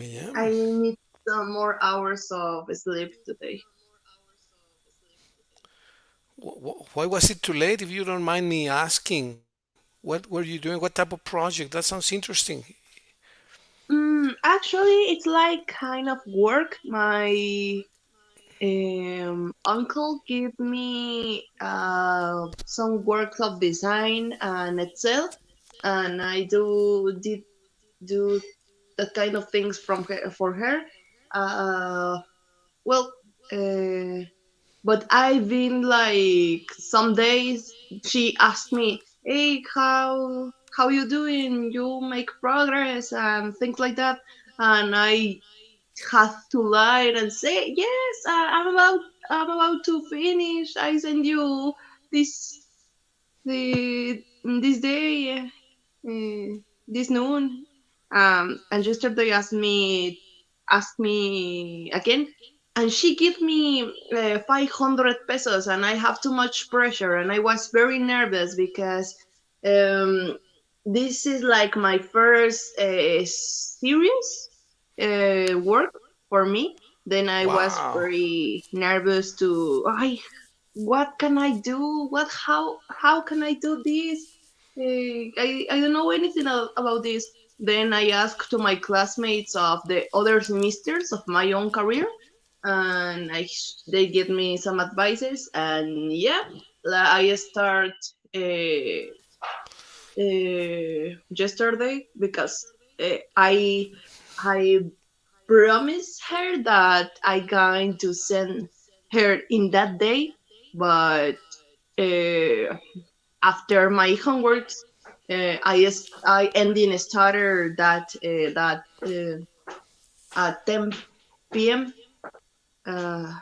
yeah. I need some more hours of sleep today. Why was it too late? If you don't mind me asking, what were you doing? What type of project? That sounds interesting. Actually, it's like kind of work. My uncle gave me some work of design and Excel, and I did do that kind of things from her for her. Uh, well, uh, but I've been like some days she asked me, "Hey, how you doing? You make progress and things like that," and I have to lie and say, "Yes, I'm about to finish. I send you this this day, this noon." And yesterday asked me again, and she gave me 500 pesos, and I have too much pressure, and I was very nervous because um, this is like my first serious work for me. Then I was Wow. very nervous to, what can I do? How can I do this? I don't know anything about this. Then I asked to my classmates of the other semesters of my own career, and they give me some advices. And yeah, I start uh, yesterday because I promised her that I going to send her in that day, but uh, after my homeworks, I ending started at 10 p.m. Uh,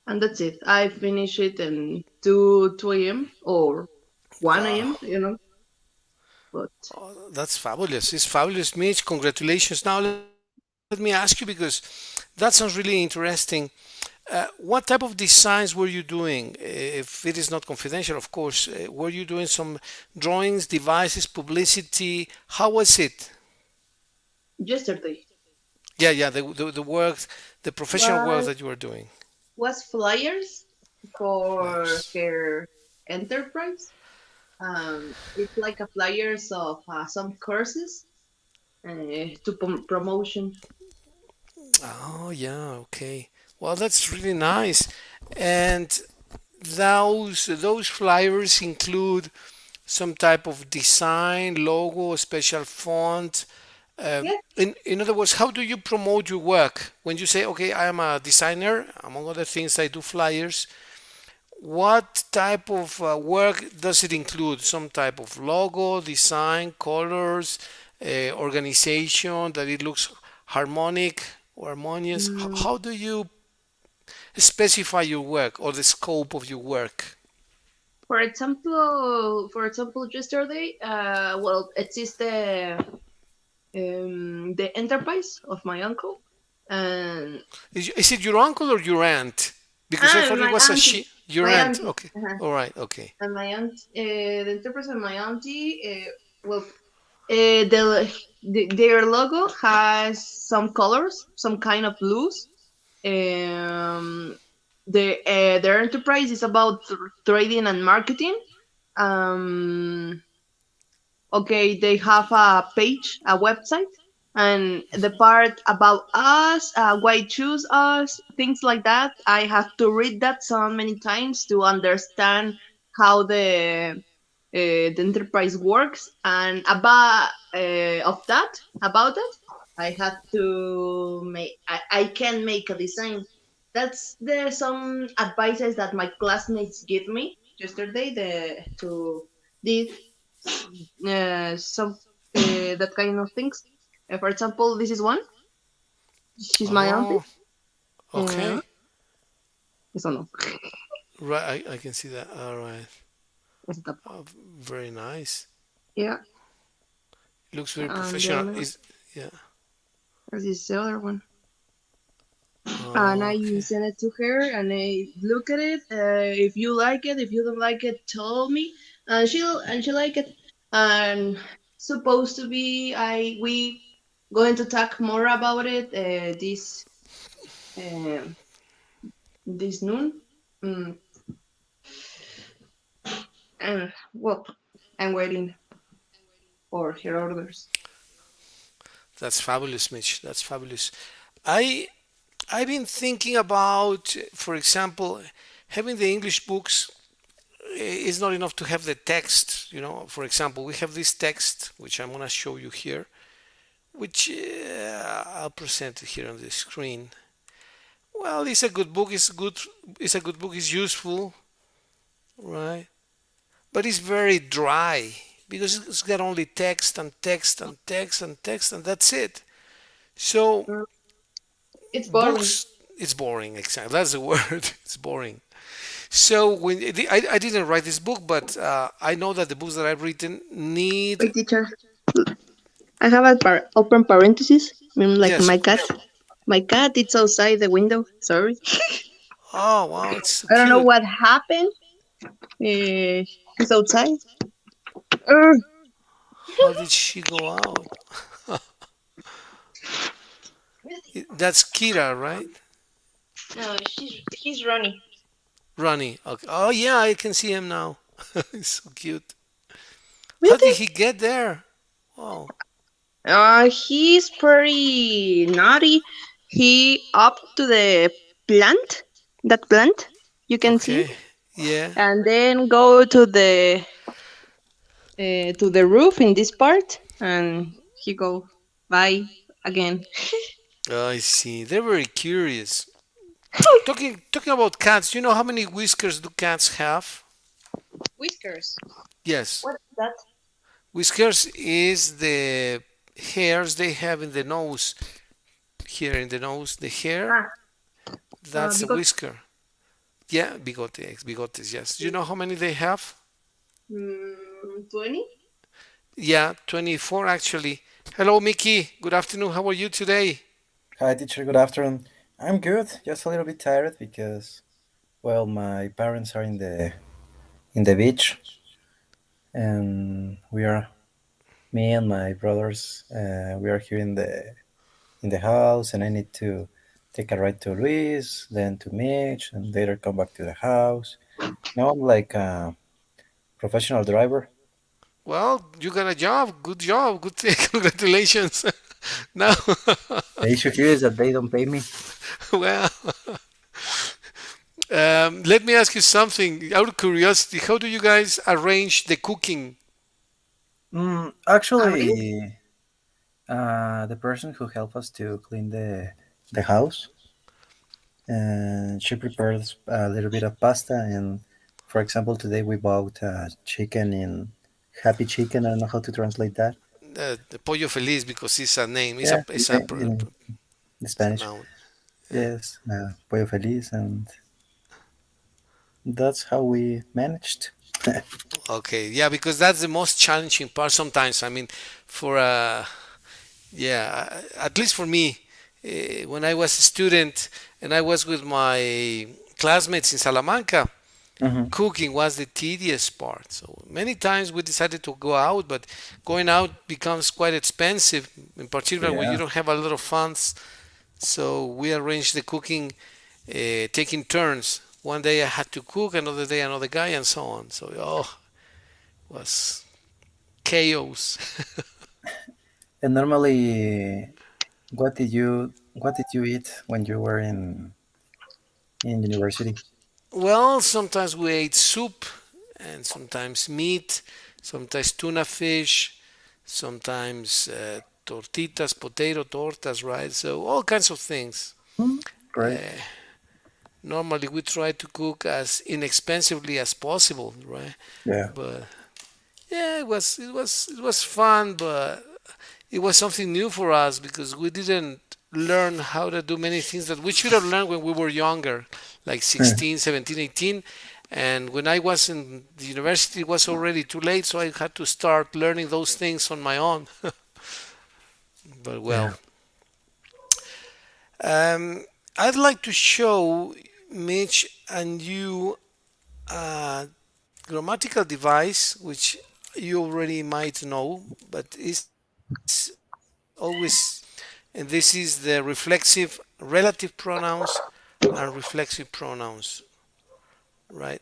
and that's it. I finish it in 2 a.m. or 1 a.m. Wow. But Oh, that's fabulous. It's fabulous, Mitch. Congratulations. Now, let me ask you because that sounds really interesting. What type of designs were you doing? If it is not confidential, of course. Were you doing some drawings, devices, publicity? How was it? yesterday Yeah, yeah, the work, the professional work was that you were doing. was flyers for Flyers. her enterprise. It's like a flyers of some courses to promotion. Oh, yeah, okay. Well, that's really nice. And those flyers include some type of design, logo, special font. Yes, In other words, how do you promote your work? When you say, okay, I am a designer, among other things, I do flyers. What type of work does it include? Some type of logo, design, colors, organization, that it looks harmonic or harmonious? mm, How do you specify your work or the scope of your work? for example, yesterday, well, it is the enterprise of my uncle, and Is it your uncle or your aunt? Because I thought it my was a auntie, she. Your my aunt. auntie, Okay. All right. Okay. and my aunt, the enterprise of my auntie. Well, their logo has some colors, some kind of blues. Um, their enterprise is about trading and marketing. Um, okay, they have a page, a website, and the part about us, why choose us, things like that. I have to read that so many times to understand how the enterprise works, and about that, I have to make. I can make a design. That's there some advices that my classmates give me yesterday. To did some that kind of things. For example, this is one. She's my auntie. Oh. Uh, Okay. eso no. Right. I can see that. All right. Esa tampoco. Very nice. Yeah. Looks very And the professional. other, Is yeah. this is the other one. And I Okay. send it to her, and I look at it. If you like it, if you don't like it, tell me. And she like it. And supposed to be, I we. going to talk more about it uh, this noon. Mm, and well, I'm waiting for her orders. That's fabulous, Mitch. That's fabulous. I I've been thinking about, for example, having the English books is not enough to have the text. For example, we have this text which I'm gonna show you here, which I'll present it here on the screen. Well, it's a good book. It's good. It's a good book. It's useful, right? But it's very dry because it's got only text and text and text and text, and that's it. So Mm, it's boring. books, it's boring. Exactly, that's the word. It's boring. So I didn't write this book, but I know that the books that I've written need. Wait, teacher. I have a open parenthesis. I mean, like Yes. my cat. My cat, it's outside the window. Sorry. Oh wow, it's so I don't know cute. what happened. He's outside. Uh, How did she go out? That's Kira, right? no, he's running. Ronnie. Okay. Oh yeah, I can see him now. He's so cute. How did Really? he get there? Wow. He's pretty naughty. He up to the plant, that plant you can see, Okay. Yeah. and then go to the roof in this part, and he go bye again. I see. They're very curious. Talking about cats, you know how many whiskers do cats have? Whiskers. Yes. What is that? Whiskers is the hairs they have in the nose. Here in the nose, the hair, Ah, that's a because whisker. Yeah, bigotes, yes. Do you know how many they have? 20. Yeah, 24 actually. Hello, Mickey. Good afternoon. How are you today? Hi, teacher. Good afternoon. I'm good. Just a little bit tired because, well, my parents are in the beach, and we are me and my brothers. We are here in the house, and I need to take a ride to Luis, then to Mitch, and later come back to the house. Now I'm like a professional driver. Well, you got a job. Good job. Good thing. Congratulations. Now, The issue here is that they don't pay me. well, let me ask you something. Out of curiosity, how do you guys arrange the cooking? Really? Actually, the person who helped us to clean the house, and she prepares a little bit of pasta. And for example, today we bought chicken in Happy Chicken. I don't know how to translate that. The pollo feliz because it's a name. It's Yeah, a it's a in it's a Spanish. noun. Yeah. Yes, pollo feliz, and that's how we managed. Okay. Yeah, because that's the most challenging part sometimes. I mean, for yeah, at least for me, when I was a student and I was with my classmates in Salamanca, Hmm. cooking was the tedious part. So many times we decided to go out, but going out becomes quite expensive, in particular when you Yeah, don't have a lot of funds. So we arranged the cooking, taking turns. One day I had to cook, another day another guy, and so on. So it was chaos. and normally, what did you eat when you were in university? Well, sometimes we ate soup, and sometimes meat, sometimes tuna fish, sometimes tortitas, potato tortas, right? So all kinds of things. Hmm, great. Uh, Normally we try to cook as inexpensively as possible, right? Yeah. But yeah, it was fun, but it was something new for us because we didn't learn how to do many things that we should have learned when we were younger, like 16, 17, 18. And when I was in the university, it was already too late, so I had to start learning those things on my own. But Yeah. well, um, I'd like to show Mitch and you a grammatical device, which you already might know, but it's always, and this is the reflexive relative pronouns and reflexive pronouns, right?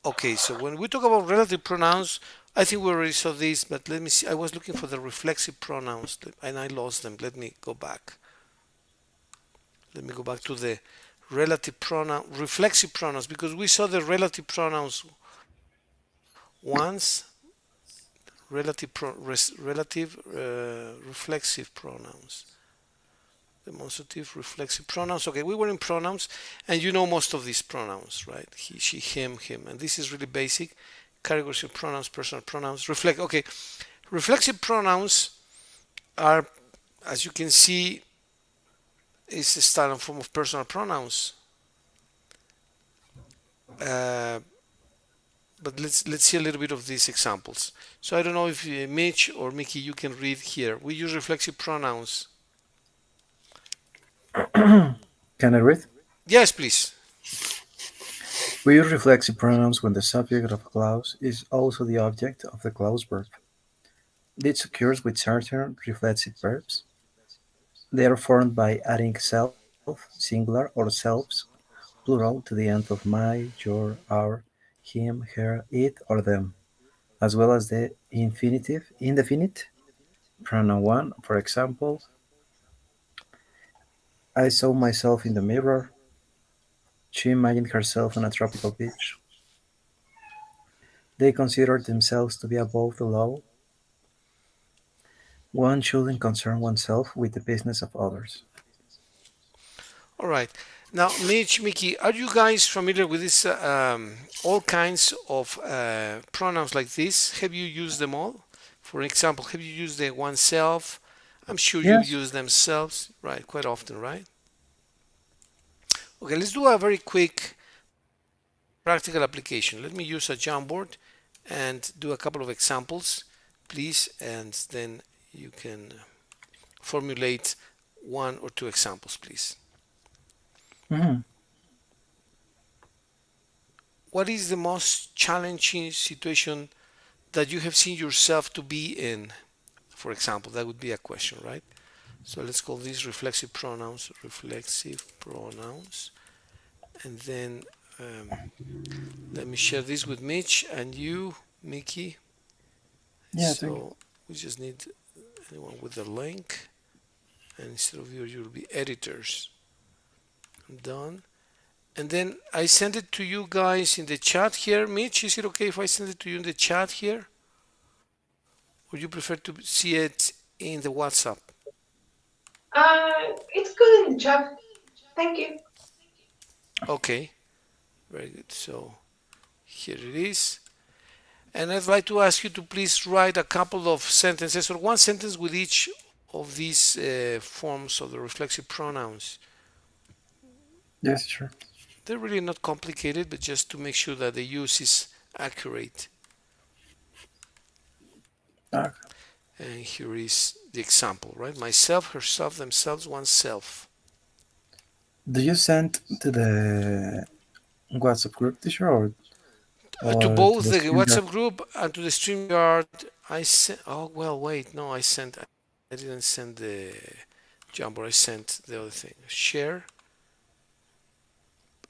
Okay, so when we talk about relative pronouns, I think we already saw this, but let me see. I was looking for the reflexive pronouns and I lost them. Let me go back. Let me go back to the relative pronoun, reflexive pronouns, because we saw the relative pronouns once, reflexive pronouns, demonstrative reflexive pronouns. Okay, we were in pronouns, and you know most of these pronouns, right? He, she, him, and this is really basic. Categories of pronouns, personal pronouns, reflect. Okay, reflexive pronouns are, as you can see, is a style and form of personal pronouns. Uh, but let's see a little bit of these examples. So I don't know if Mitch or Mickey, you can read here. We use reflexive pronouns. Can I read? Yes, please. We use reflexive pronouns when the subject of a clause is also the object of the clause verb. This occurs with certain reflexive verbs. They are formed by adding self, singular, or selves, plural, to the end of my, your, our, him, her, it, or them, as well as the infinitive, indefinite pronoun one. For example, I saw myself in the mirror. She imagined herself on a tropical beach. They considered themselves to be above the law. One shouldn't concern oneself with the business of others. All right. Now, Mitch, Mickey, are you guys familiar with this? All kinds of pronouns like this. Have you used them all? For example, have you used the oneself? I'm sure you've Yes. used themselves, right? Quite often, right? Okay, let's do a very quick practical application. Let me use a Jamboard and do a couple of examples, please, and then you can formulate one or two examples, please. Mhm. What is the most challenging situation that you have seen yourself to be in? For example, that would be a question, right? So let's call these reflexive pronouns, and then let me share this with Mitch and you, Mickey. Yeah, thank you. So we just need anyone with the link, and instead of you, you'll be editors. Done. And then I send it to you guys in the chat here. Mitch, is it okay if I send it to you in the chat here? Or you prefer to see it in the WhatsApp? It's good in the chat. Thank you. Okay, very good. So here it is. And I'd like to ask you to please write a couple of sentences or one sentence with each of these forms of the reflexive pronouns. Yes, sure. They're really not complicated, but just to make sure that the use is accurate. Ah, And here is the example, right? Myself, herself, themselves, oneself. do you send to the WhatsApp group, teacher, To or to both the the StreamYard? WhatsApp group and to the StreamYard, I sent. Oh well, wait, no, I sent. I didn't send the Jamboard. I sent the other thing. Share,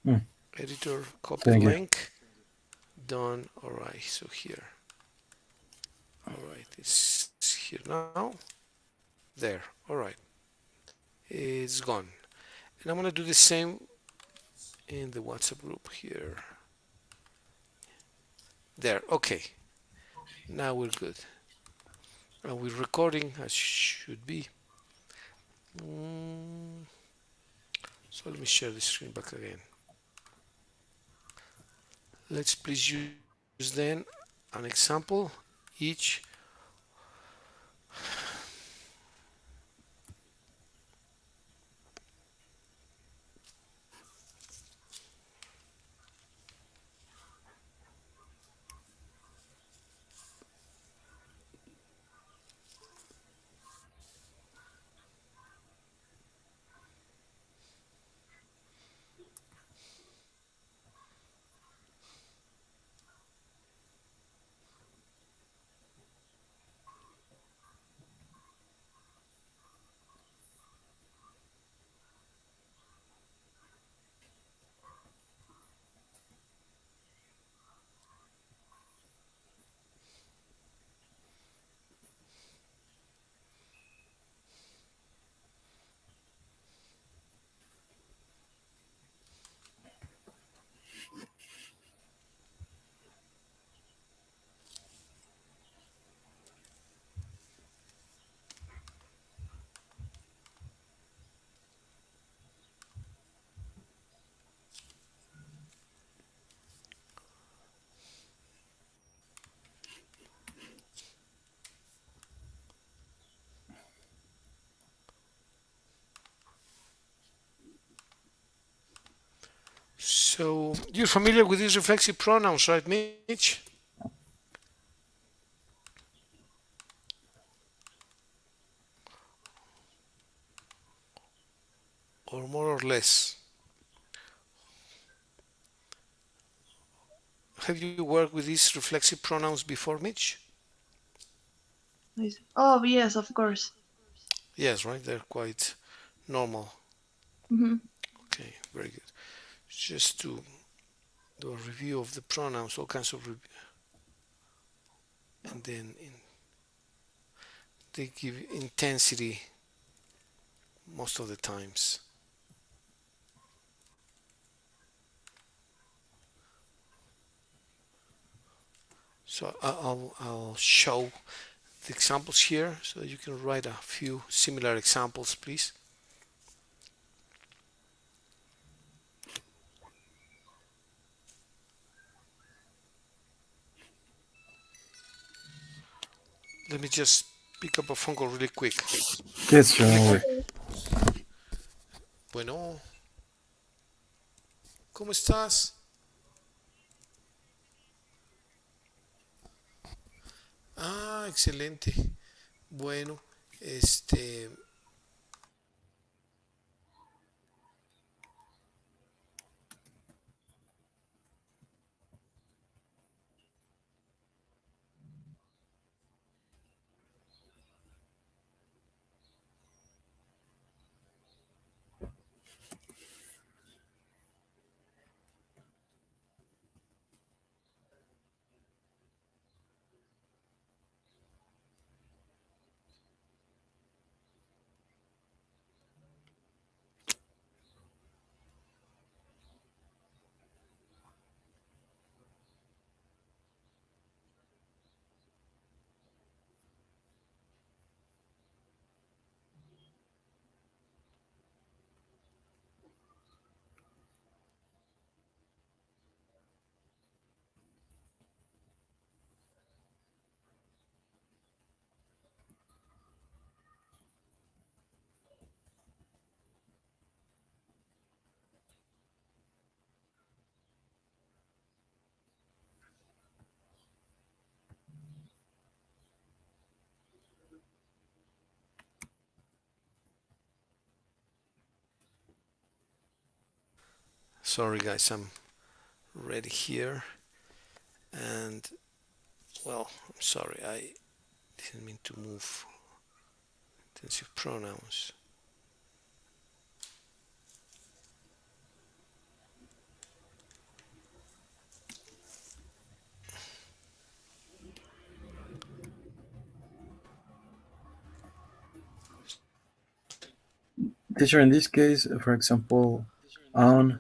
Mm, editor, copy the thank you. link. Done. All right. So here. All right. It's here now. There. All right. It's gone. And I'm gonna do the same in the WhatsApp group here. There. Okay. Now we're good. And we're recording as should be. So let me share the screen back again. Let's please use then an example each. So you're familiar with these reflexive pronouns, right, Mitch? Or more or less? Have you worked with these reflexive pronouns before, Mitch? Oh, yes, of course. Yes, right? They're quite normal. Hmm. Okay, very good. Just to do a review of the pronouns, all kinds of review, and then they give intensity most of the times. So I'll show the examples here so you can write a few similar examples, please. Let me just pick up a phone call really quick. Yes, sure. No worry. Bueno, ¿cómo estás? Ah, excelente. Bueno, sorry guys, I'm ready here. And well, I'm sorry, I didn't mean to move intensive pronouns. Teacher, in this case, for example, on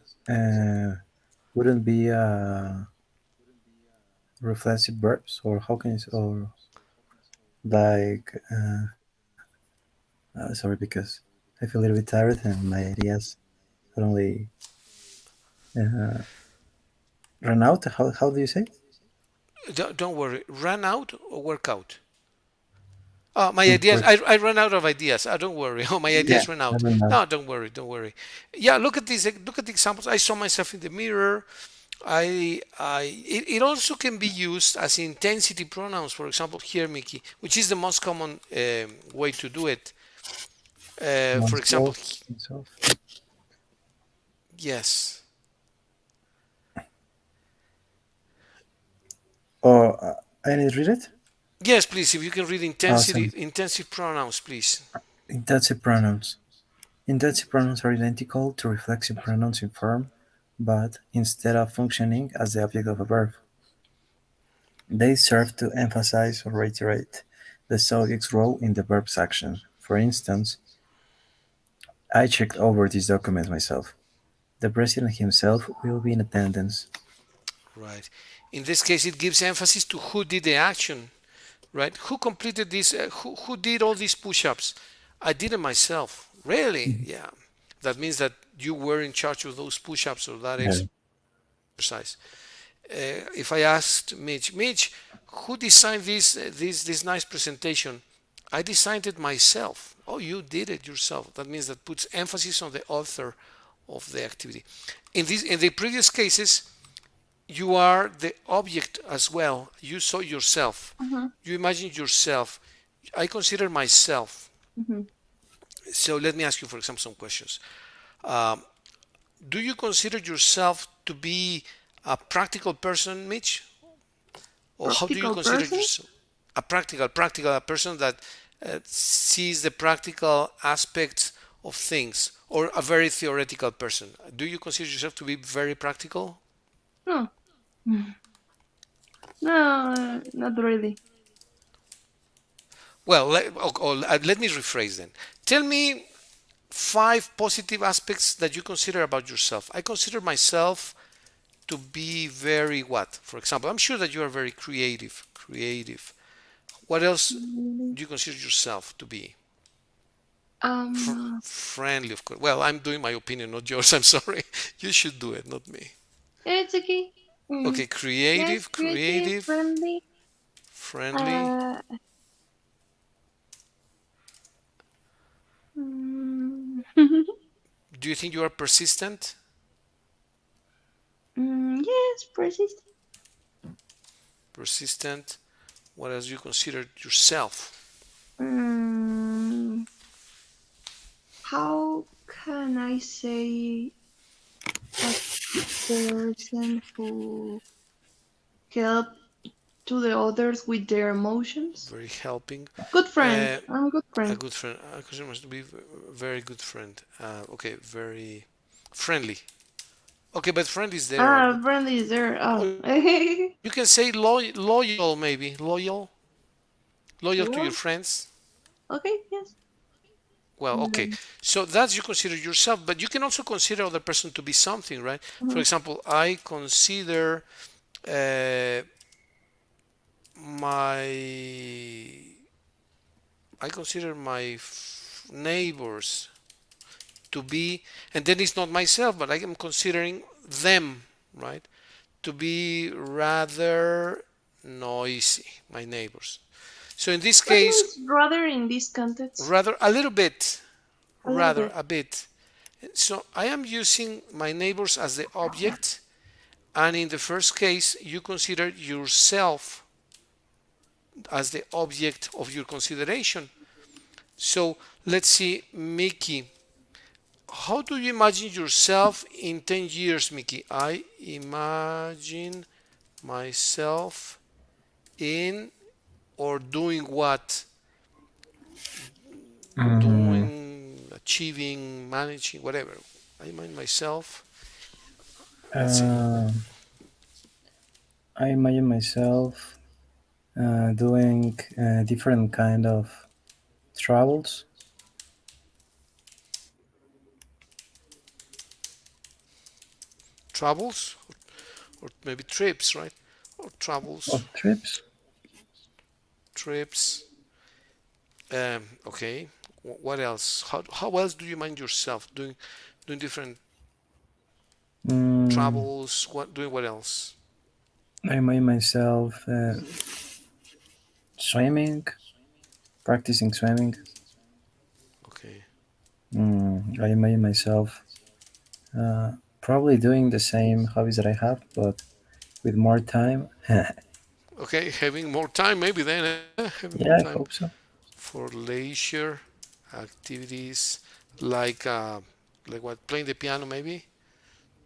wouldn't be reflexive verbs, or how can you, or like, sorry, because I feel a little bit tired and my ideas suddenly uh, run out. How do you say? Don't worry, run out or work out? My Mm, ideas, right. I ran out of ideas. Don't worry. Oh, my Yeah, ideas ran I out. don't know. No, don't worry, don't worry. Yeah, look at these, look at the examples. I saw myself in the mirror. It also can be used as intensity pronouns, for example, here, Mickey, which is the most common way to do it. For example, Oneself, himself. yes. Or I need to read it. Yes, please, if you can read Awesome. intensive pronouns, please. Intensive pronouns. Intensive pronouns are identical to reflexive pronouns in form, but instead of functioning as the object of a verb, they serve to emphasize or reiterate the subject's role in the verb's action. For instance, I checked over these documents myself. The president himself will be in attendance. Right. In this case, it gives emphasis to who did the action, right? Who completed this? Who did all these push-ups? I did it myself. Really? Yeah. That means that you were in charge of those push-ups or that Yeah. exercise. If I asked Mitch, who designed this nice presentation? I designed it myself. Oh, you did it yourself. That means that puts emphasis on the author of the activity. In the previous cases, you are the object as well. You saw yourself. You imagine yourself. I consider myself. So let me ask you, for example, some questions. Um, do you consider yourself to be a practical person, Mitch? Or how do you Practical consider person? yourself a person that sees the practical aspects of things, or a very theoretical person? Do you consider yourself to be very practical? No. No, not really. Well, let me rephrase then. Tell me five positive aspects that you consider about yourself. I consider myself to be very what? For example, I'm sure that you are very creative. Creative. What else do you consider yourself to be? Um, Friendly, of course. Well, I'm doing my opinion, not yours. I'm sorry. You should do it, not me. it's okay. Okay, Yes, creative, creative, creative, friendly. friendly. Uh, mm, Do you think you are persistent? yes, persistent. Persistent. What else do you consider yourself? Mm, how can I say a person who help to the others with their emotions? Very helping. Good friend. Uh, I'm a good a friend. good friend. I consider myself to be a very good friend. Okay, very friendly. Okay, but friend is there. Ah, But friendly is there. Oh, oh, you can say loyal, maybe loyal to your well, friends. okay, yes. Well, okay. Mm, So that's you consider yourself, but you can also consider other person to be something, right? For mhm. example, uh, my I consider my neighbors to be, and then it's not myself, but I am considering them, right? To be rather noisy, my neighbors. So in this What case, means rather in this context? rather a little bit, A little rather bit. a bit. So I am using my neighbors as the object, and in the first case, you consider yourself as the object of your consideration. So let's see, Mickey. How do you imagine yourself in 10 years, Mickey? I imagine myself in or doing what? Mm, Doing, achieving, managing, whatever. I imagine myself. Let's see. uh, I imagine myself doing different kind of travels. Travels, or maybe trips, right? Or travels, Of trips. trips. Okay. What else? How else do you mind yourself doing different Mm, travels? Doing what else? I imagine myself swimming, practicing swimming. Okay. I imagine myself uh, probably doing the same hobbies that I have, but with more time. Okay, having more time, maybe then having more Yeah, I time hope so. for leisure activities like what, playing the piano, maybe.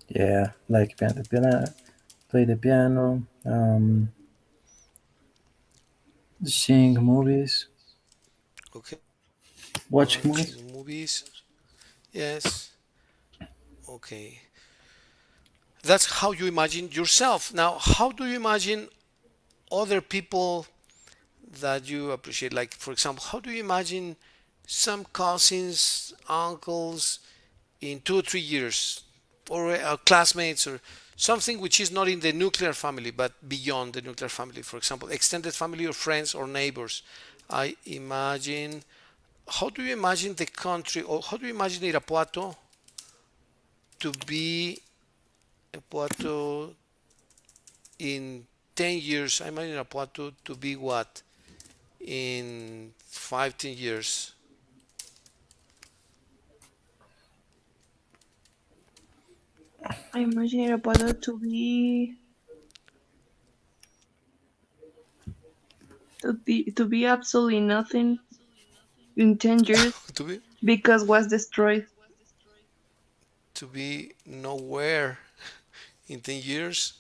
Yeah, like play the piano, seeing movies, Okay, watching movies. watching movies. Yes. Okay, that's how you imagine yourself. Now, how do you imagine other people that you appreciate? Like, for example, how do you imagine some cousins, uncles in 2 or 3 years, or classmates, or something which is not in the nuclear family but beyond the nuclear family? For example, extended family or friends or neighbors. I imagine. How do you imagine the country, or how do you imagine Irapuato to be Irapuato in 10 years? I imagine Irapuato to be what in 5, 10 years? I imagine a robot to be absolutely nothing in 10 years To be because was destroyed. nowhere in 10 years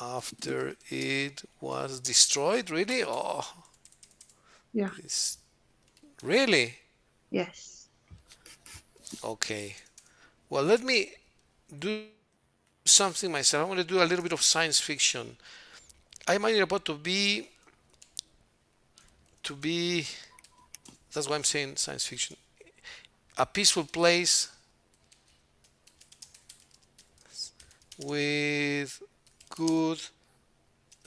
after it was destroyed. Really? Oh, Yeah. it's really Yes. okay. Well, let me do something myself. I want to do a little bit of science fiction. I imagine a bot to be. That's why I'm saying science fiction. A peaceful place with good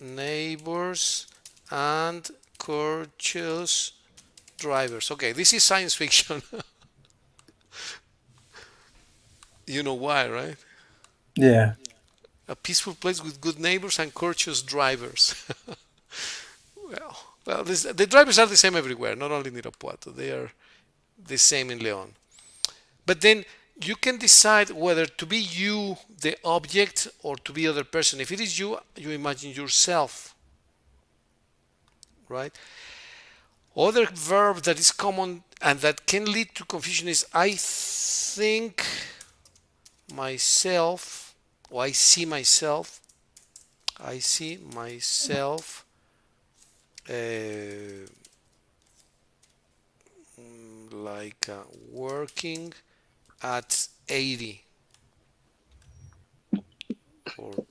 neighbors and courteous drivers. Okay, this is science fiction. You know why, right? Yeah. A peaceful place with good neighbors and courteous drivers. The drivers are the same everywhere, not only in Irapuato. They are the same in Leon. But then you can decide whether to be you, the object, or to be other person. If it is you, you imagine yourself, right? Other verb that is common and that can lead to confusion is I think myself, or I see myself. I see myself uh, like working at 80 or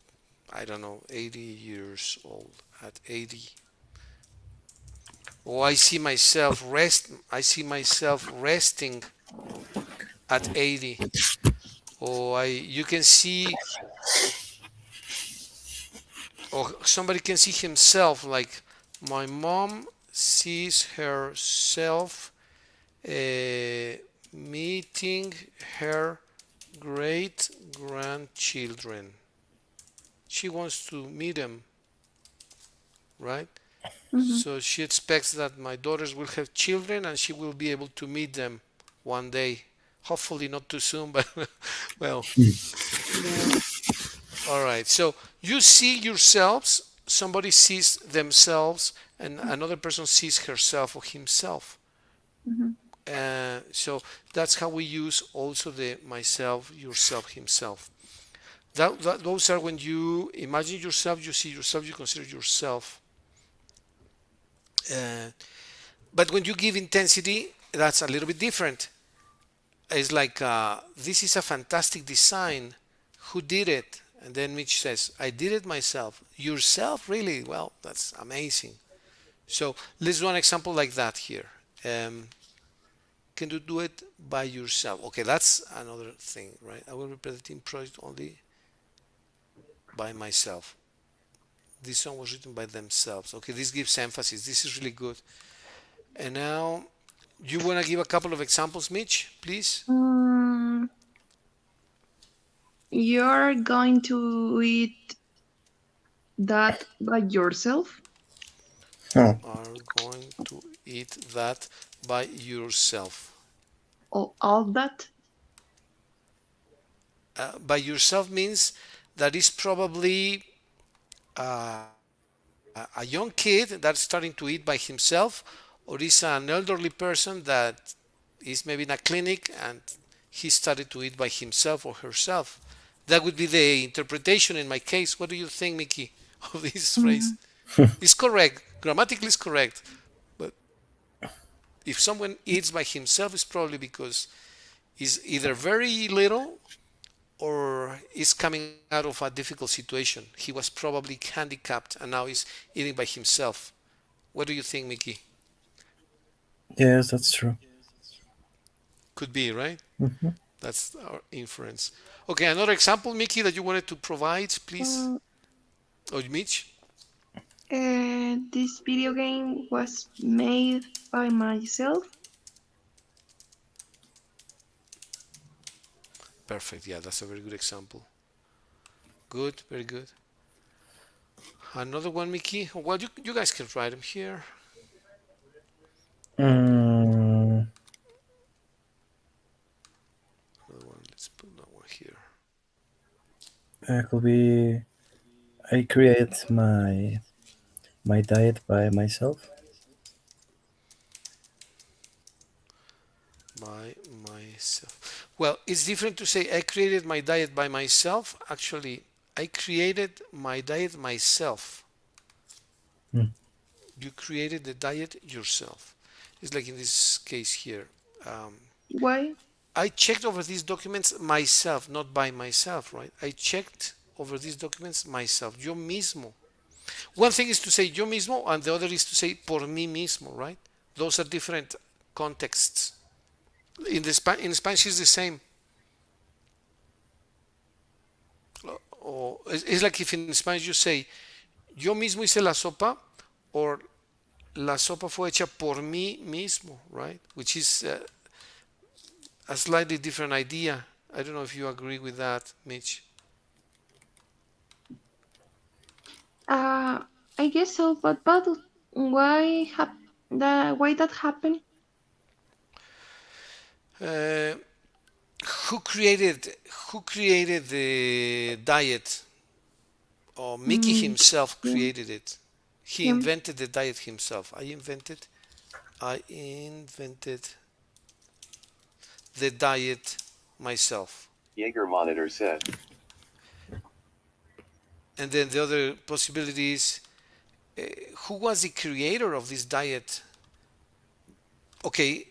I don't know, 80 years old at 80. Or I see myself resting at 80. Or you can see, or somebody can see himself like my mom sees herself meeting her great grandchildren. She wants to meet them, right? Hmm. So she expects that my daughters will have children and she will be able to meet them one day. Hopefully not too soon, but well, Yeah. all right. So you see yourselves, somebody sees themselves, and another person sees herself or himself. Hmm. So that's how we use also the myself, yourself, himself. Those are when you imagine yourself, you see yourself, you consider yourself. Uh, but when you give intensity, that's a little bit different. It's like, this is a fantastic design. Who did it? And then Mitch says, I did it myself. Yourself? Really? Well, that's amazing. So let's do an example like that here. Um, can you do it by yourself? Okay, that's another thing, right? I will prepare the team project only by myself. This song was written by themselves. Okay, this gives emphasis. This is really good. And now, you want to give a couple of examples, Mitch, please? Mm, you're going to eat that by yourself? You Huh. are going to eat that by yourself. Or all that? By yourself means that is probably uh, a young kid that's starting to eat by himself, or is an elderly person that is maybe in a clinic and he started to eat by himself or herself. That would be the interpretation in my case. What do you think, Mickey, of this phrase? Hmm. It's correct. Grammatically, it's correct. But if someone eats by himself, it's probably because he's either very little or is coming out of a difficult situation. He was probably handicapped and now he's eating by himself. What do you think, Mickey? Yes, that's true. Could be, right? Hmm. That's our inference. Okay, another example, Mickey, that you wanted to provide, please? Uh, Or Mitch? this video game was made by myself. Perfect. Yeah, that's a very good example. Good, very good. Another one, Mickey. Well, you guys can write them here. Mm, Another one. Let's put that one here. Could be I create my diet by myself. By myself. Well, it's different to say I created my diet by myself. Actually, I created my diet myself. Hmm. You created the diet yourself. It's like in this case here. Um, Why? I checked over these documents myself, not by myself, right? I checked over these documents myself. Yo mismo. One thing is to say yo mismo, and the other is to say por mí mismo, right? Those are different contexts. In Spanish, it's the same. Or it's like if in Spanish you say yo mismo hice la sopa, or la sopa fue hecha por mí mismo, right? Which is a slightly different idea. I don't know if you agree with that, Mitch. Uh, I guess so, but why that happened? Uh, who created who created the diet? Oh, Mickey Mm, himself him, created it. He him. invented the diet himself. I invented the diet myself. Jaeger monitor said. And then the other possibility is who was the creator of this diet? Okay,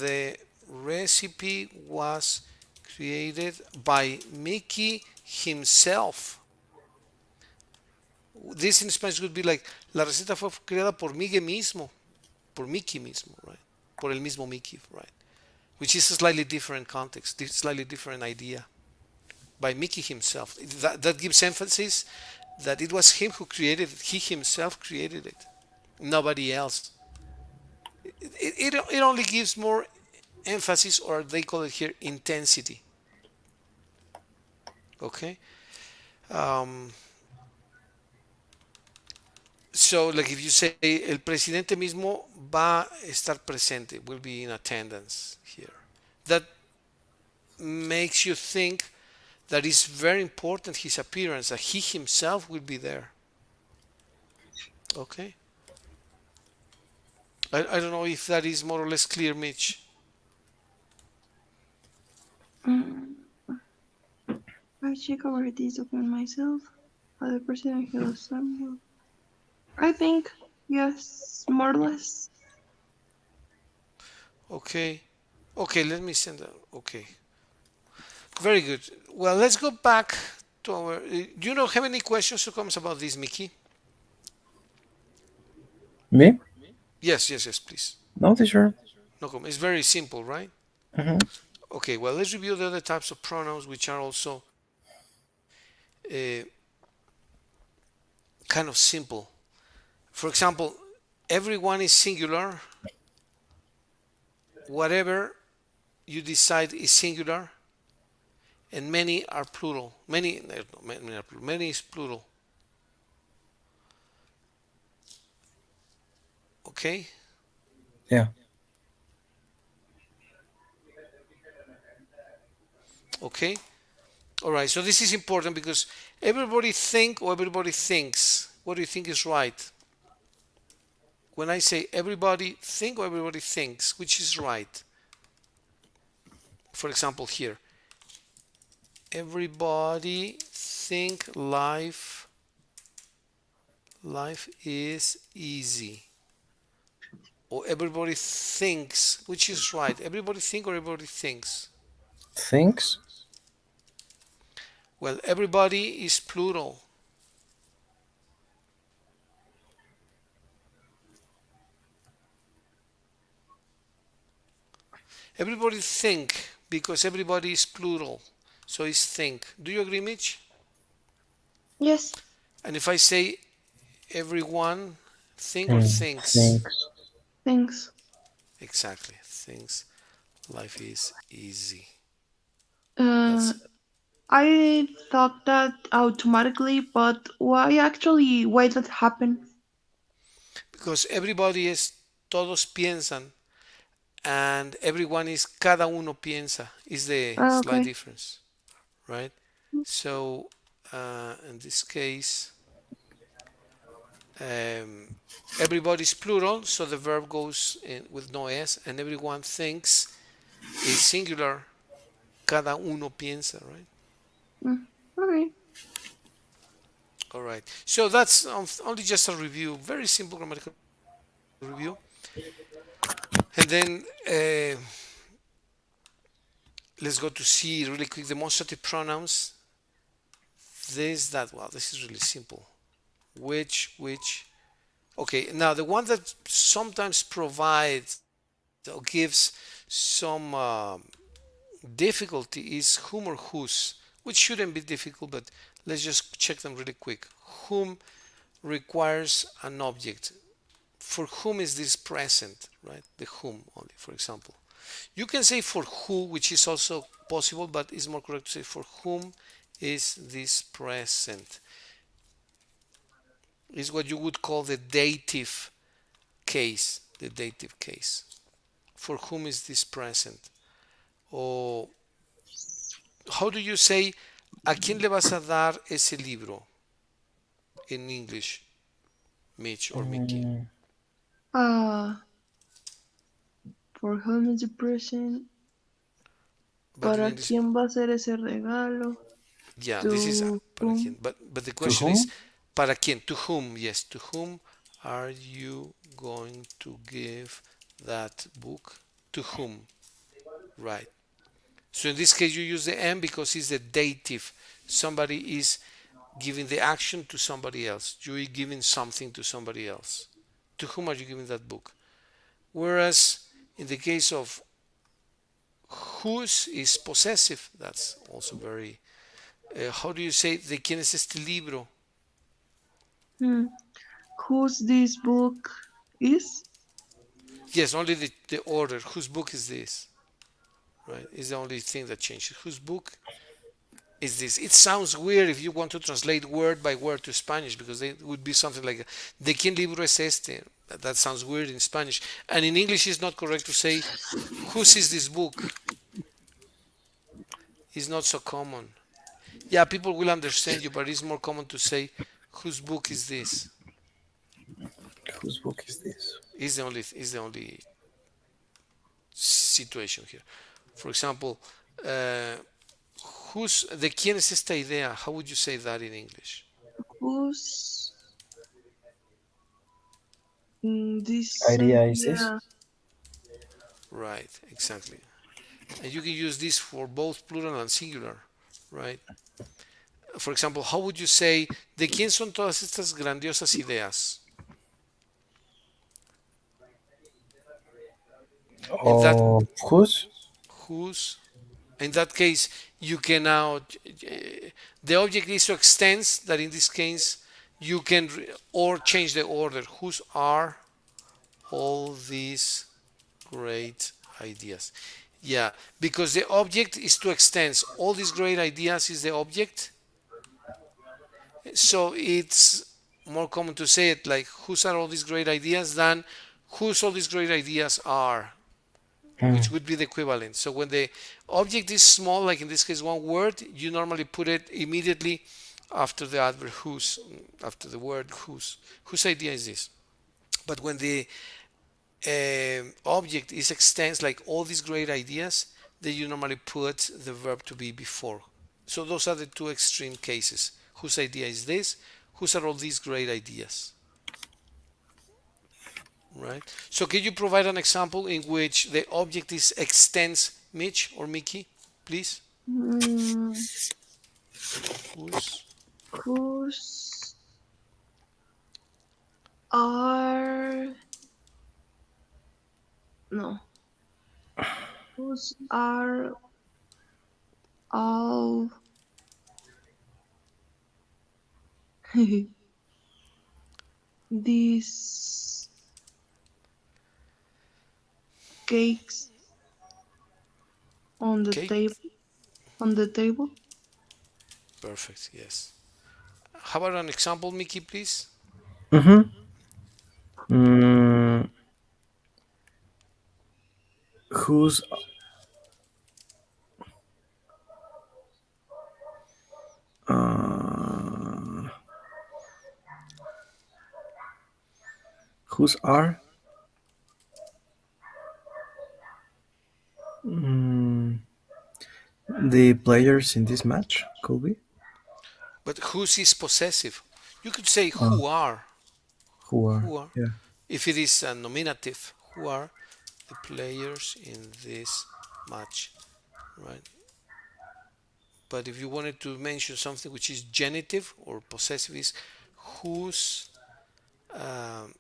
the recipe was created by Mickey himself. This in Spanish would be like, la receta fue creada por Miguel mismo, por Mickey mismo, right? Por el mismo Mickey, right? Which is a slightly different context, slightly different idea. By Mickey himself. That gives emphasis that it was him who created it. He himself created it. Nobody else. It only gives more emphasis, or they call it here intensity. Okay? Um, so, like if you say, el presidente mismo va a estar presente, will be in attendance here. That makes you think that it's very important his appearance, that he himself will be there. Okay? I don't know if that is more or less clear, Mitch. Mm, I check over this document myself. Other person who some. I think yes, more or less. Okay. Okay, let me send that. Okay. Very good. Well, let's go back to our. Do you know have any questions or comments about this, Mickey? Me? Yes, yes, yes, please. No, teacher. No comment. It's very simple, right? Hmm. Okay, well, let's review the other types of pronouns which are also uh, kind of simple. For example, everyone is singular. Whatever you decide is singular, and many are plural. Many is plural. Okay. Yeah. Okay. All right. So this is important because everybody think or everybody thinks. What do you think is right? When I say everybody think or everybody thinks, which is right? For example, here, everybody think life is easy. Or everybody thinks, which is right? Everybody think or everybody thinks? Thinks. Well, everybody is plural. Everybody think because everybody is plural. So it's think. Do you agree, Mitch? Yes. And if I say everyone think or Hmm. thinks? Thinks. Thanks. Exactly. Thinks life is easy. Uh, That's I thought that automatically, but why that happen? because everybody is todos piensan and everyone is cada uno piensa is the Ah, slight okay. difference, right? So in this case, um, everybody's plural, so the verb goes in with no s, and everyone thinks is singular. Cada uno piensa, right? Okay. All right. So that's only just a review, very simple grammatical review. And then let's go to see really quick demonstrative pronouns. This, that, well, this is really simple. Which. Okay, now the one that sometimes provides or gives some difficulty is whom or whose, which shouldn't be difficult, but let's just check them really quick. Whom requires an object. For whom is this present, right? The whom only, for example. You can say for who, which is also possible, but it's more correct to say for whom is this present. Is what you would call the dative case. The dative case. For whom is this present? Or how do you say a quién le vas a dar ese libro in English, Mitch or Mickey? Mm, Uh, for whom is the present? But in ¿Para English, quién va a ser ese regalo? yeah, this is To para whom? quién. But the to question is whom? para quién? To whom? Yes, to whom are you going to give that book? To whom? Right. So in this case, you use the am because it's the dative. Somebody is giving the action to somebody else. You're giving something to somebody else. To whom are you giving that book? Whereas in the case of whose is possessive. That's also very. How do you say de quién es este libro? Hmm. Whose this book is? Yes, only the order. Whose book is this? Right? Is the only thing that changes. Whose book is this? It sounds weird if you want to translate word by word to Spanish because it would be something like de quién libro es este? That sounds weird in Spanish. And in English, it's not correct to say whose is this book. It's not so common. Yeah, people will understand you, but it's more common to say whose book is this. Whose book is this? Is the only situation here. For example, uh, de quién es esta idea? How would you say that in English? Whose this Idea is this? idea? Right, exactly. And you can use this for both plural and singular, right? For example, how would you say de quién son todas estas grandiosas ideas? In that Or whose? whose, in that case, you can now the object is so extensive that in this case you can or change the order. Whose are all these great ideas? Yeah, because the object is too extensive. All these great ideas is the object, so it's more common to say it like whose are all these great ideas than whose all these great ideas are, Hmm. which would be the equivalent. So when the object is small, like in this case one word, you normally put it immediately after the adverb whose, after the word whose idea is this. But when the object is extends like all these great ideas, then you normally put the verb to be before. So those are the two extreme cases. Whose idea is this? Whose are all these great ideas? Right? So can you provide an example in which the object is extends, Mitch or Mickey, please? Hmm. Whose? Whose are no? Whose are all these cakes on the Okay, table? On the table? perfect. Yes. How about an example, Mickey, please? Mm-hmm. Mm, whose Uh, whose are mm, the players in this match? Could be. But whose is possessive? You could say Uh, who are, who are? who are. Yeah. If it is a nominative, who are the players in this match, right? But if you wanted to mention something which is genitive or possessive, is whose um,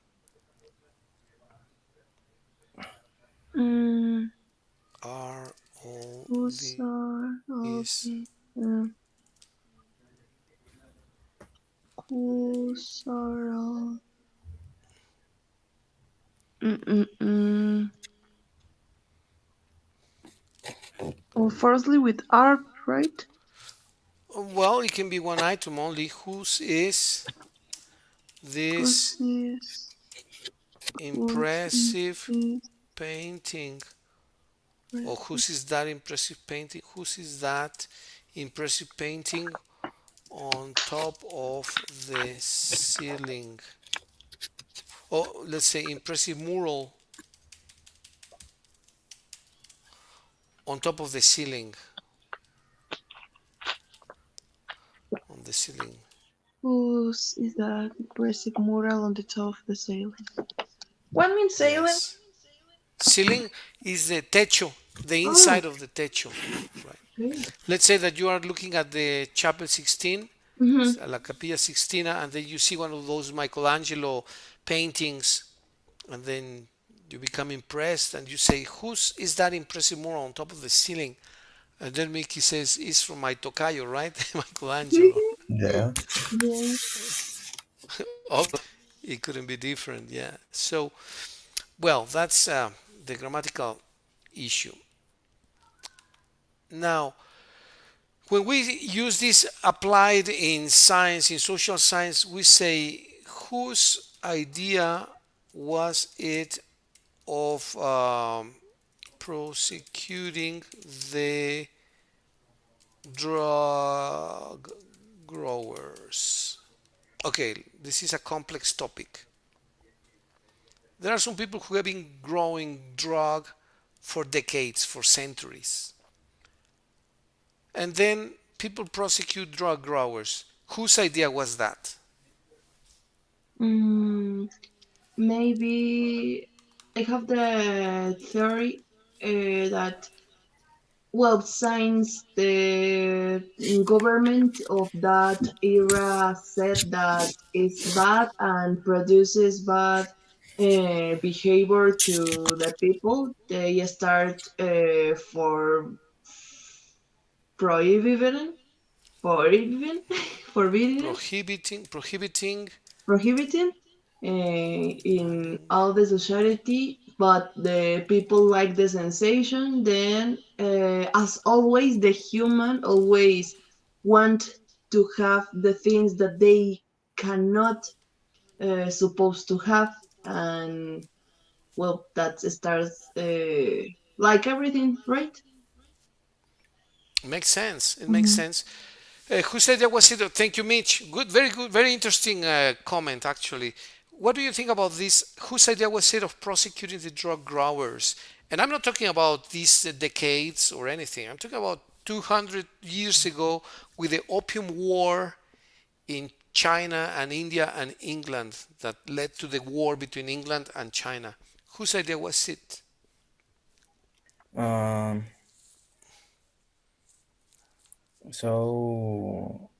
Mm, are all whose are all these. the uh, whose are all mm. Well, firstly with art, right? Well, it can be one item only. Whose is this Whose is whose is impressive this painting? Or impressive? whose is that impressive painting? Whose is that impressive painting on top of the ceiling? Or let's say impressive mural on top of the ceiling. On the ceiling. Whose is that impressive mural on the top of the ceiling? What means ceiling? Yes. Ceiling is the techo, the Oh, inside of the techo. Right. okay. Let's say that you are looking at the Chapel 16, Mm-hmm. La Capilla Sixtina, and then you see one of those Michelangelo paintings, and then you become impressed and you say, whose is that impressive mural on top of the ceiling? And then Mickey says, it's from my tocayo, right? Michelangelo. Yeah. Yeah. Oh, it couldn't be different, yeah. So, well, that's the grammatical issue. Now, when we use this applied in science, in social science, we say, whose idea was it of prosecuting the drug growers? Okay, this is a complex topic. There are some people who have been growing drug for decades, for centuries. And then people prosecute drug growers. Whose idea was that? Mm, maybe I have the theory that, well, since the government of that era said that it's bad and produces bad behavior to the people, they start for prohibiting, forbidding, forbidding, Prohibiting prohibiting in all the society, but the people like the sensation. Then, as always, the human always want to have the things that they cannot supposed to have, and well, that starts like everything, right? makes sense. It makes Mhm. sense. Whose idea was it? Thank you, Mitch. Good, very interesting comment, actually. What do you think about this? Whose idea was it of prosecuting the drug growers? And I'm not talking about these decades or anything. I'm talking about 200 years ago with the Opium War in China and India and England that led to the war between England and China. Whose idea was it? Um, so,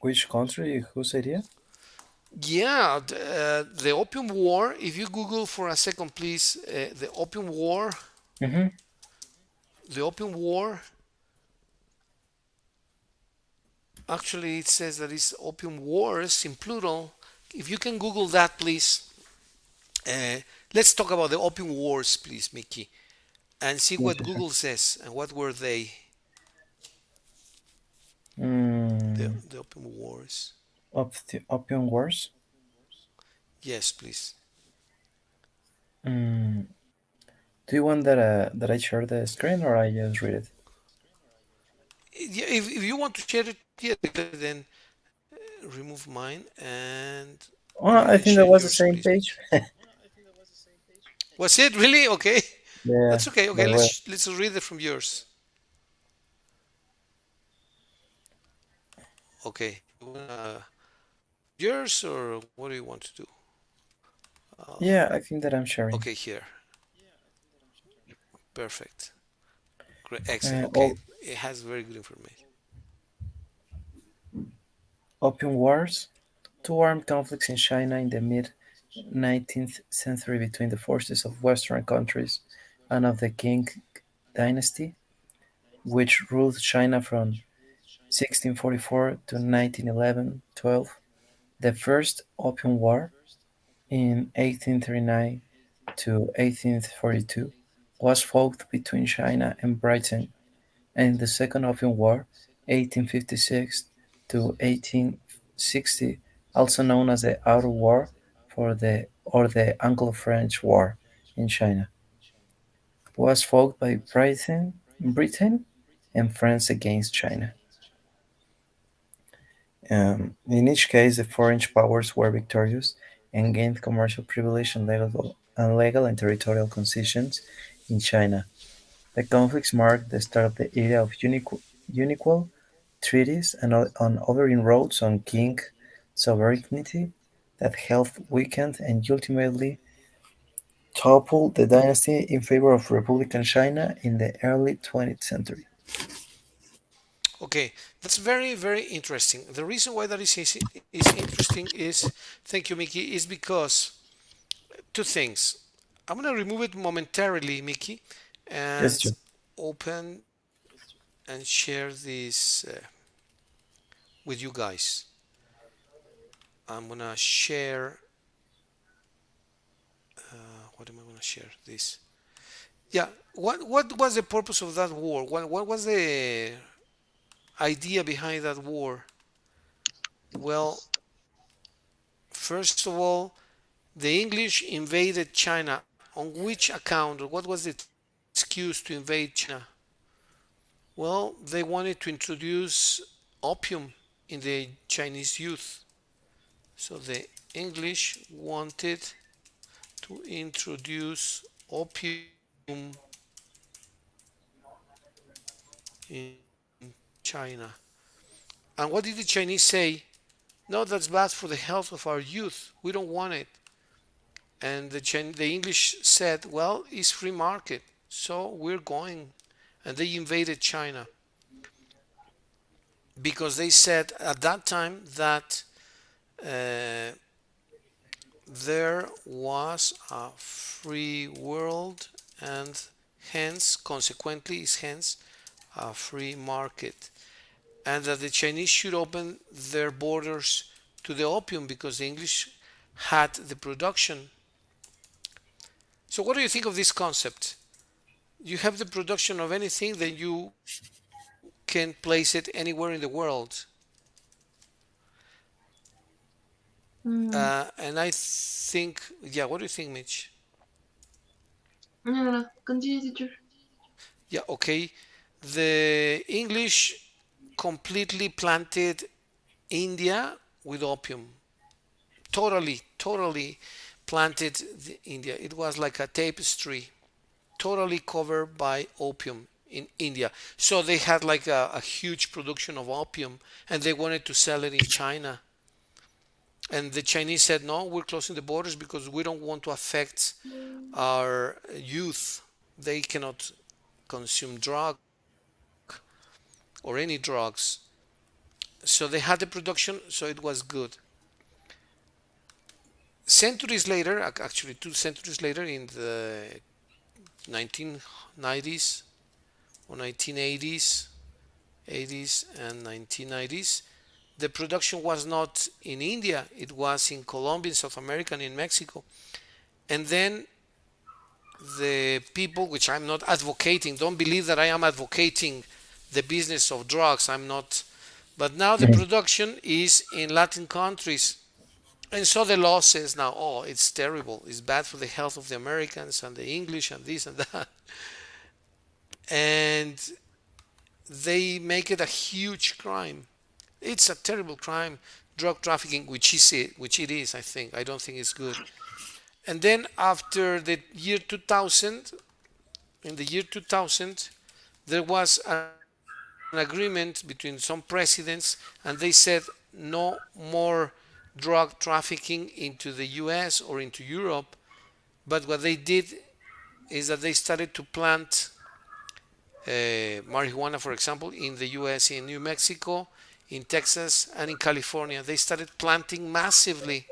which country? Whose idea? Yeah, the Opium War. If you Google for a second, please, Mm-hmm. the Opium War. Actually, it says that it's Opium Wars in plural. If you can Google that, please. Uh, let's talk about the Opium Wars, please, Mickey, and see Yes, what yes, yes. Google says and what were they. Mm, The Opium Wars. of the Opium Wars. Yes, please. Mm, do you want that I share the screen or I just read it? Yeah, if you want to share it here, then remove mine and Oh, you I can think share that was the yours, same please. page. Was it really okay? Yeah, That's okay. Okay, but well, let's read it from yours. Okay, you wanna yours or what do you want to do? yeah, I think that I'm sharing. Okay, here. Perfect. Great. Excellent. Okay, All it has very good information. Opium Wars, two armed conflicts in China in the mid 19th century between the forces of Western countries and of the Qing dynasty, which ruled China from 1644 to 1911-12. The First Opium War in 1839 to 1842 was fought between China and Britain, and the Second Opium War (1856 to 1860), also known as the Outer War or the Anglo-French War in China, was fought by Britain and France against China. In each case, the foreign powers were victorious and gained commercial privilege and legal and territorial concessions in China. The conflicts marked the start of the era of unequal treaties and on other inroads on Qing sovereignty that helped weaken and ultimately topple the dynasty in favor of Republican China in the early 20th century. Okay, that's very, very interesting. The reason why that is interesting is, thank you, Mickey, is because two things. I'm gonna remove it momentarily, Mickey, Yes, and Joe. open and share this with you guys. I'm gonna share. What am I gonna share? This. Yeah. What was the purpose of that war? What was the idea behind that war? Well, first of all, the English invaded China. On which account, or what was the excuse to invade China? Well, they wanted to introduce opium in the Chinese youth. So the English wanted to introduce opium in China. And what did the Chinese say? No, that's bad for the health of our youth. We don't want it. And the English said, well, it's free market, so we're going. And they invaded China because they said at that time that uh, there was a free world and hence, consequently, is hence a free market. And that the Chinese should open their borders to the opium because the English had the production. So, what do you think of this concept? You have the production of anything, then you can place it anywhere in the world. Mm, And I think, yeah, what do you think, Mitch? no, no, no. Continue, teacher. Yeah, okay. The English completely planted India with opium. Totally planted India. It was like a tapestry, totally covered by opium in India. So they had like a huge production of opium and they wanted to sell it in China. And the Chinese said, no, we're closing the borders because we don't want to affect our youth. They cannot consume drug or any drugs. So they had the production, so it was good. Centuries later, actually 2 centuries later, in the 1990s or 1980s, 80s and 1990s, the production was not in India, it was in Colombia, in South America, and in Mexico. And then the people, which I'm not advocating, don't believe that I am advocating the business of drugs, I'm not. But now the Mhm. production is in Latin countries. And so the law says now, oh, it's terrible. It's bad for the health of the Americans and the English and this and that. And they make it a huge crime. It's a terrible crime, drug trafficking, which it is. I think. I don't think it's good. And then after the year 2000, in the year 2000, there was an agreement between some presidents, and they said no more drug trafficking into the US or into Europe. But what they did is that they started to plant marijuana, for example, in the US, in New Mexico, in Texas, and in California. They started planting massively.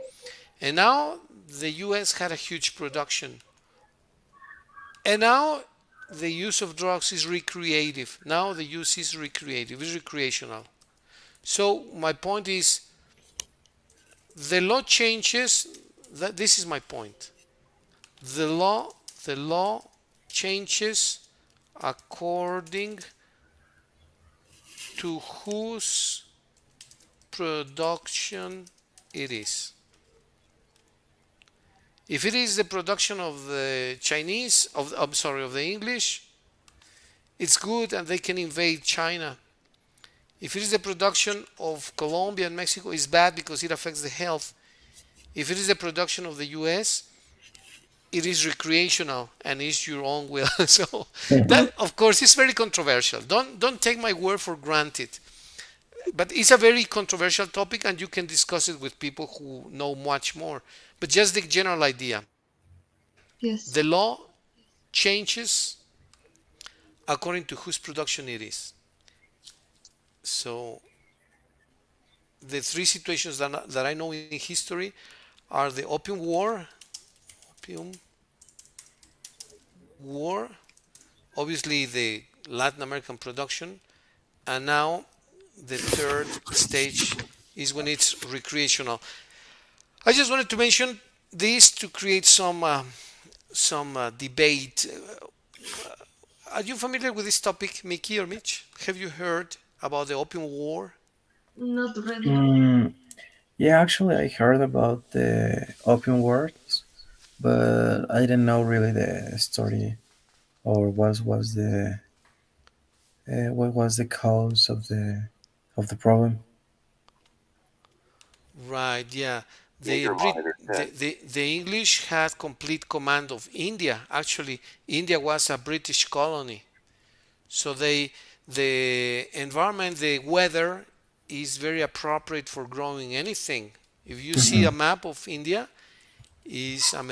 And now the US had a huge production. And now the use of drugs is recreative. Now the use is recreative, is recreational. So my point is the law changes. That this is my point. The law the law changes according to whose production it is. If it is the production of the Chinese, I'm sorry, of the English, it's good and they can invade China. If it is the production of Colombia and Mexico, it's bad because it affects the health. If it is the production of the US, it is recreational and is your own will. So that, of course, is very controversial. Don't take my word for granted. But it's a very controversial topic, and you can discuss it with people who know much more. But just the general idea: Yes. the law changes according to whose production it is. So the three situations that I know in history are the opium war, obviously the Latin American production, and now the third stage is when it's recreational. I just wanted to mention this to create some debate. Are you familiar with this topic, Mickey or Mitch? Have you heard about the Opium War? Not really. Mm, yeah, actually, I heard about the Opium Wars, but I didn't know really the story or what was the cause of the problem. Right, yeah. The Jaeger Brit monitor said. the English had complete command of India. Actually, India was a British colony. So the environment, the weather is very appropriate for growing anything. If you see a Hmm. map of India, is a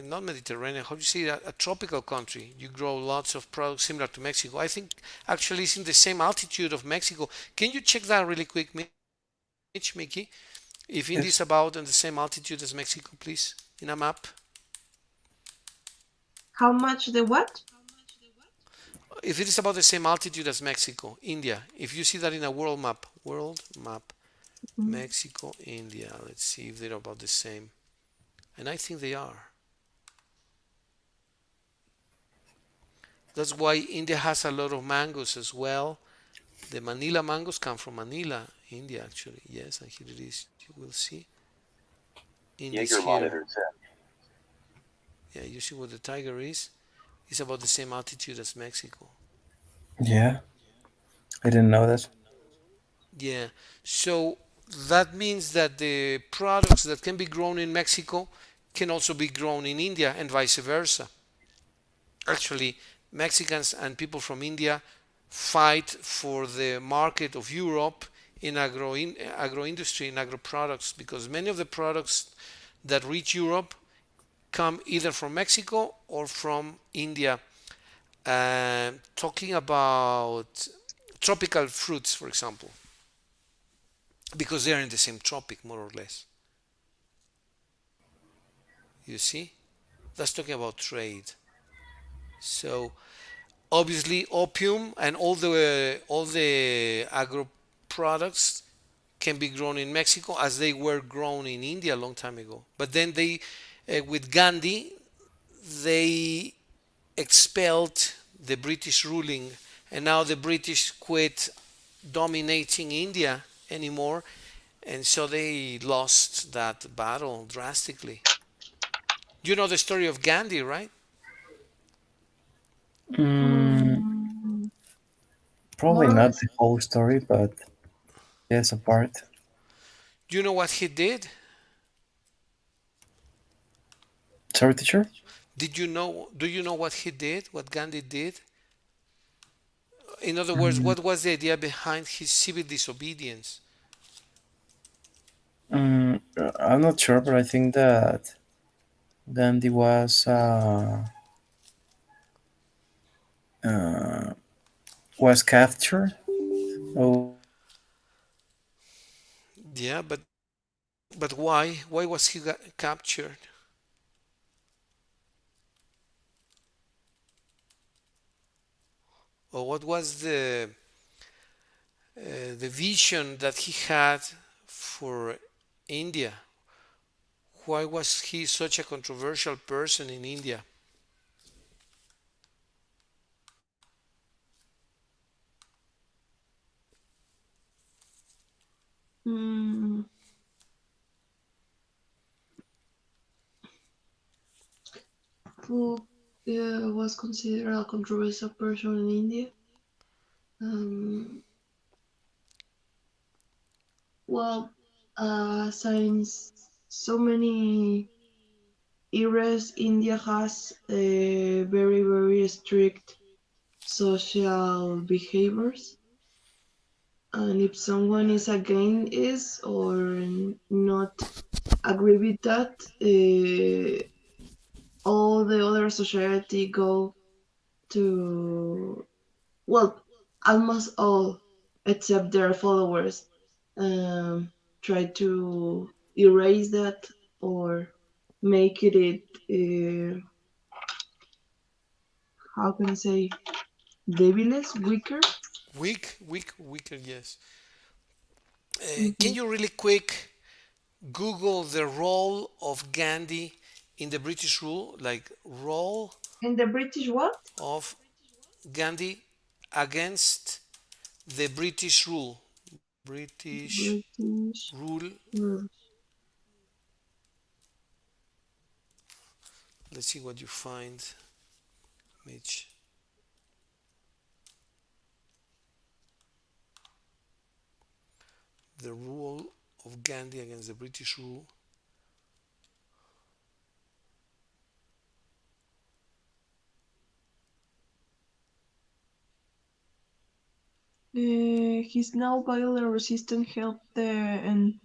not Mediterranean, how do you say that? A tropical country. You grow lots of products similar to Mexico. I think actually it's in the same altitude of Mexico. Can you check that really quick, Mitch, Mickey? If India is Yes. about in the same altitude as Mexico, please, in a map. How much the what? If it is about the same altitude as Mexico, India, if you see that in a world map, Mm. Mexico, India, let's see if they're about the same. And I think they are. That's why India has a lot of mangoes as well. The Manila mangoes come from Manila, India, actually. Yes, and here it is. You will see. India is Jaeger here. monitor said. Yeah, you see what the tiger is? It's about the same altitude as Mexico. Yeah, I didn't know that. Yeah. So that means that the products that can be grown in Mexico can also be grown in India and vice versa. Actually, Mexicans and people from India fight for the market of Europe in agro industry, in agro products, because many of the products that reach Europe come either from Mexico or from India. Talking about tropical fruits, for example, because they are in the same tropic, more or less. You see, that's talking about trade. So obviously, opium and all the agro products can be grown in Mexico as they were grown in India a long time ago. But then with Gandhi, they expelled the British ruling, and now the British quit dominating India anymore, and so they lost that battle drastically. You know the story of Gandhi, right? Mm, Mm, Probably more or not less. the whole story, but yes, a part. Do you know what he did? Sorry, teacher. Do you know what he did? What Gandhi did? In other words, Mm, what was the idea behind his civil disobedience? I'm not sure, but I think that Gandhi uh, was captured. Oh, Yeah, but why? Why was he captured? Or what was the vision that he had for India? Why was he such a controversial person in India? Mm, who was considered a controversial person in India? Um, well, since so many eras, India has very, very strict social behaviors. And if someone is against it or not agree with that, all the other society go to, well, almost all except their followers um, try to erase that or make it how can I say devilous, weaker. Weaker, yes. Can Mhm. you really quick Google the role of Gandhi in the British rule? Like, role And the British what? of Gandhi against the British rule. British British rule. rule. Let's see what you find, Mitch. The rule of Gandhi against the British rule. His now violent resistance helped end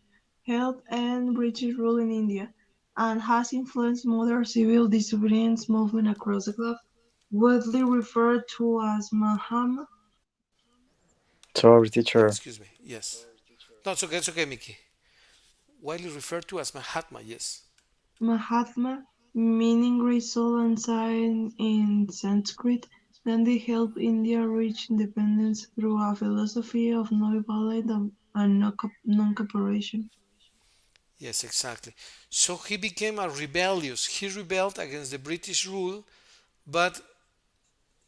British rule in India and has influenced modern civil disobedience movement across the globe, widely referred to as Mahatma. sorry, teacher. Excuse me. Yes. No, it's okay, Mickey. Widely referred to as Mahatma. Yes. Mahatma, meaning great soul and sign in Sanskrit, Gandhi helped India reach independence through a philosophy of non-violence and non-cooperation. Yes, exactly. So he became a rebellious. He rebelled against the British rule, but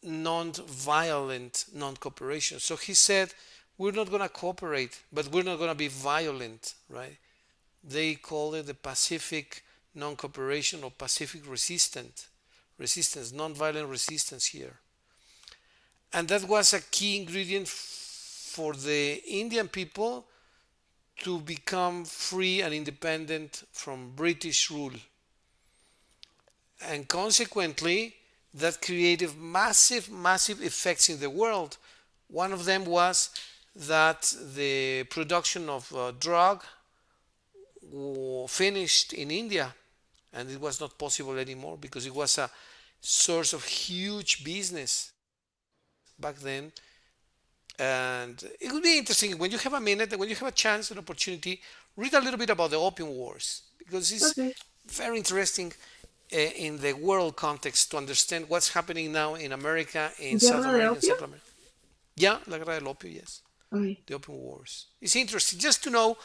non-violent, non-cooperation. So he said, "We're not going to cooperate, but we're not going to be violent." Right? They call it the Pacific non-cooperation or Pacific resistance, non-violent resistance here. And that was a key ingredient for the Indian people to become free and independent from British rule. And consequently, that created massive effects in the world. One of them was that the production of drug finished in India, and it was not possible anymore because it was a source of huge business back then. And it would be interesting when you have a minute, when you have a chance, an opportunity, read a little bit about the Opium Wars because it's Okay. very interesting in the world context to understand what's happening now in America, in South Guerra de America, in Opio? Central America. Yeah, La Guerra del Opio, yes. Okay. The Opium Wars. It's interesting just to know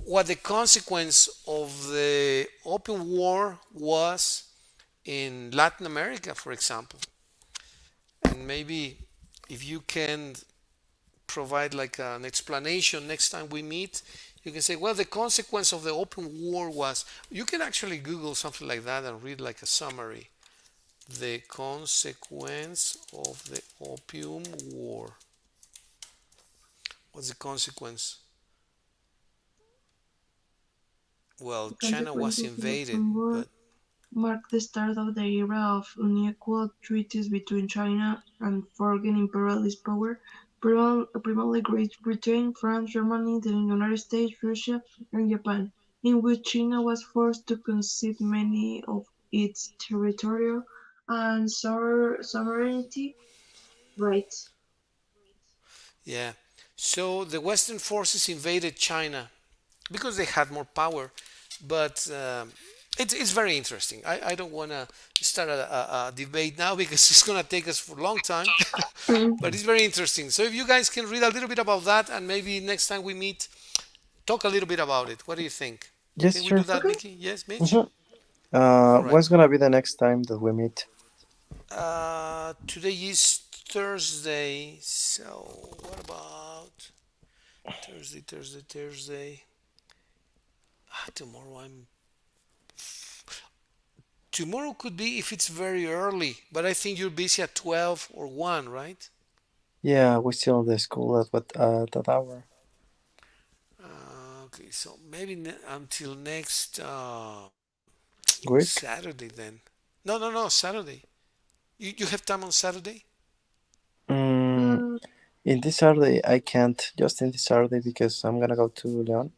what the consequence of the Opium War was in Latin America, for example. And maybe if you can provide like an explanation next time we meet, you can say, well, the consequence of the Opium War was, you can actually Google something like that and read like a summary. The consequence of the Opium War. What's the consequence? Well, The China was consequences of invaded, some war but marked the start of the era of unequal treaties between China and foreign imperialist power, primarily Great Britain, France, Germany, the United States, Russia, and Japan, in which China was forced to concede many of its territorial and sovereignty rights. yeah. So the Western forces invaded China because they had more power. But it's very interesting. I don't want to start a debate now because it's going to take us for a long time. Mm. But it's very interesting. So if you guys can read a little bit about that and maybe next time we meet, talk a little bit about it. What do you think? Yes, Can we do sure. that, Okay. Mickey? Yes, Mitch? Hmm. All right. What's gonna be the next time that we meet? Today is Thursday. So what about Thursday? Tomorrow I'm Tomorrow could be if it's very early, but I think you're busy at 12 or 1, right? Yeah, we're still in the school at what that hour. Okay, so maybe until next Week? Saturday then. No, Saturday. You have time on Saturday? Mm, Uh, in this Saturday, I can't. Just in this Saturday because I'm gonna go to Leon.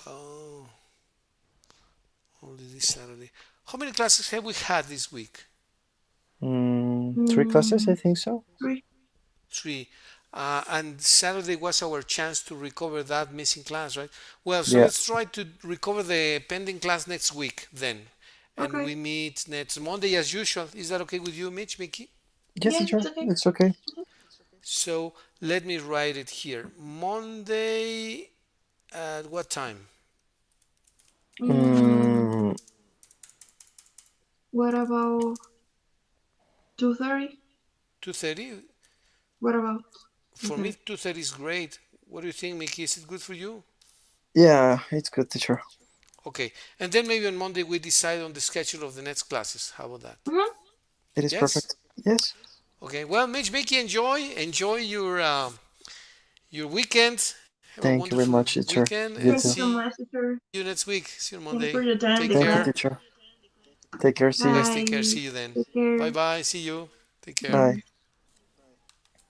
Oh, only this Saturday. How many classes have we had this week? Three classes, I mm, think so. Three. 3. And Saturday was our chance to recover that missing class, right? Well, so Yeah. let's try to recover the pending class next week then. And Okay. we meet next Monday as usual. Is that okay with you, Mitch, Mickey? Yes, Yeah, teacher. it's okay. It's okay. So let me write it here. Monday at what time? Mm, Mm, what about 2:30? 2:30? What about For me, 2:30? 2:30 is great. What do you think, Mickey? Is it good for you? yeah, it's good, teacher. Okay. And then maybe on Monday we decide on the schedule of the next classes. How about that? Mm-hmm. It is Yes? perfect. Yes. Okay. Well, Mitch, Mickey, enjoy your weekend. Have a Thank you very wonderful much, teacher. weekend You and Thank you too. so see much, teacher. you next week. See you on Thank you for Monday. your time, Take the Thank you, class. care. teacher. Take care. See you. Yes, take care. Bye. See you then. Take care. Bye bye. See you. Take care. Bye. Bye.